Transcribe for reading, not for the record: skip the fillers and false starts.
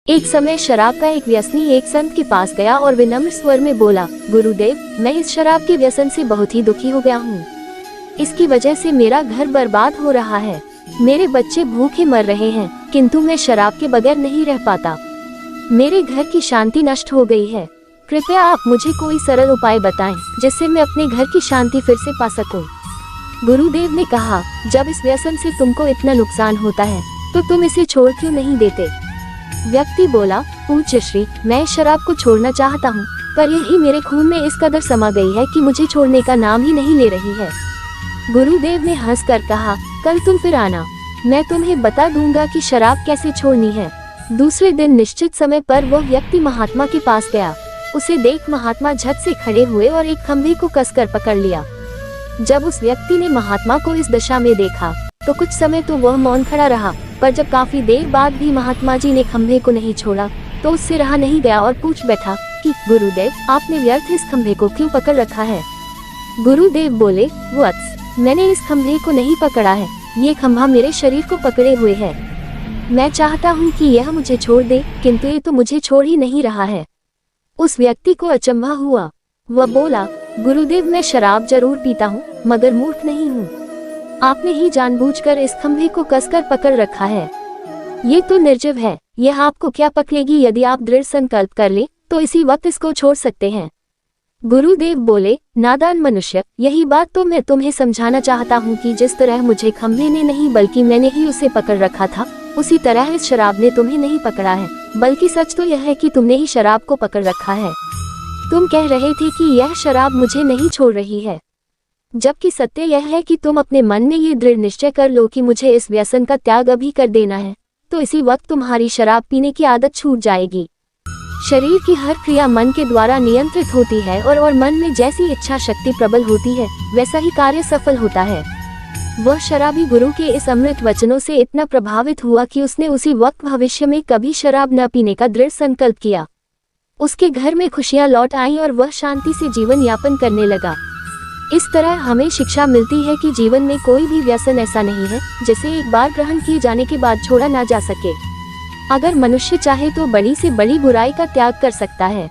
एक समय शराब का एक व्यसनी एक संत के पास गया और विनम्र स्वर में बोला, गुरुदेव, मैं इस शराब के व्यसन से बहुत ही दुखी हो गया हूँ। इसकी वजह से मेरा घर बर्बाद हो रहा है, मेरे बच्चे भूखे मर रहे हैं, किंतु मैं शराब के बगैर नहीं रह पाता। मेरे घर की शांति नष्ट हो गई है। कृपया आप मुझे कोई सरल उपाय बताएं जिससे मैं अपने घर की शांति फिर से पा सकूं। गुरुदेव ने कहा, जब इस व्यसन से तुमको इतना नुकसान होता है तो तुम इसे छोड़ क्यों नहीं देते? व्यक्ति बोला, पूज्य श्री, मैं शराब को छोड़ना चाहता हूँ, पर यही मेरे खून में इस कदर समा गई है कि मुझे छोड़ने का नाम ही नहीं ले रही है। गुरुदेव ने हंसकर कहा, कल तुम फिर आना, मैं तुम्हें बता दूंगा कि शराब कैसे छोड़नी है। दूसरे दिन निश्चित समय पर वह व्यक्ति महात्मा के पास गया। उसे देख महात्मा झट से खड़े हुए और एक खंभे को कसकर पकड़ लिया। जब उस व्यक्ति ने महात्मा को इस दशा में देखा तो कुछ समय तो वह मौन खड़ा रहा, पर जब काफी देर बाद भी महात्मा जी ने खंभे को नहीं छोड़ा तो उससे रहा नहीं गया और पूछ बैठा कि गुरुदेव, आपने व्यर्थ इस खंभे को क्यों पकड़ रखा है? गुरुदेव बोले, वत्स, मैंने इस खंभे को नहीं पकड़ा है, ये खंभा मेरे शरीर को पकड़े हुए है। मैं चाहता हूँ कि यह मुझे छोड़ दे, किंतु ये तो मुझे छोड़ ही नहीं रहा है। उस व्यक्ति को अचंभा हुआ। वह बोला, गुरुदेव, मैं शराब जरूर पीता हूँ, मगर मूर्ख नहीं हूँ। आपने ही जानबूझकर इस खंभे को कसकर पकड़ रखा है। ये तो निर्जीव है, यह आपको क्या पकड़ेगी? यदि आप दृढ़ संकल्प कर ले तो इसी वक्त इसको छोड़ सकते हैं। गुरुदेव बोले, नादान मनुष्य, यही बात तो मैं तुम्हें समझाना चाहता हूँ कि जिस तरह मुझे खंभे ने नहीं बल्कि मैंने ही उसे पकड़ रखा था, उसी तरह इस शराब ने तुम्हें नहीं पकड़ा है, बल्कि सच तो यह है कि तुमने ही शराब को पकड़ रखा है। तुम कह रहे थे कि यह शराब मुझे नहीं छोड़ रही है, जबकि सत्य यह है कि तुम अपने मन में ये दृढ़ निश्चय कर लो कि मुझे इस व्यसन का त्याग अभी कर देना है, तो इसी वक्त तुम्हारी शराब पीने की आदत छूट जाएगी। शरीर की हर क्रिया मन के द्वारा नियंत्रित होती है और मन में जैसी इच्छा शक्ति प्रबल होती है वैसा ही कार्य सफल होता है। वह शराबी गुरु के इस अमृत वचनों से इतना प्रभावित हुआ कि उसने उसी वक्त भविष्य में कभी शराब न पीने का दृढ़ संकल्प किया। उसके घर में खुशियां लौट आईं और वह शांति से जीवन यापन करने लगा। इस तरह हमें शिक्षा मिलती है कि जीवन में कोई भी व्यसन ऐसा नहीं है जिसे एक बार ग्रहण किए जाने के बाद छोड़ा ना जा सके। अगर मनुष्य चाहे तो बड़ी से बड़ी बुराई का त्याग कर सकता है।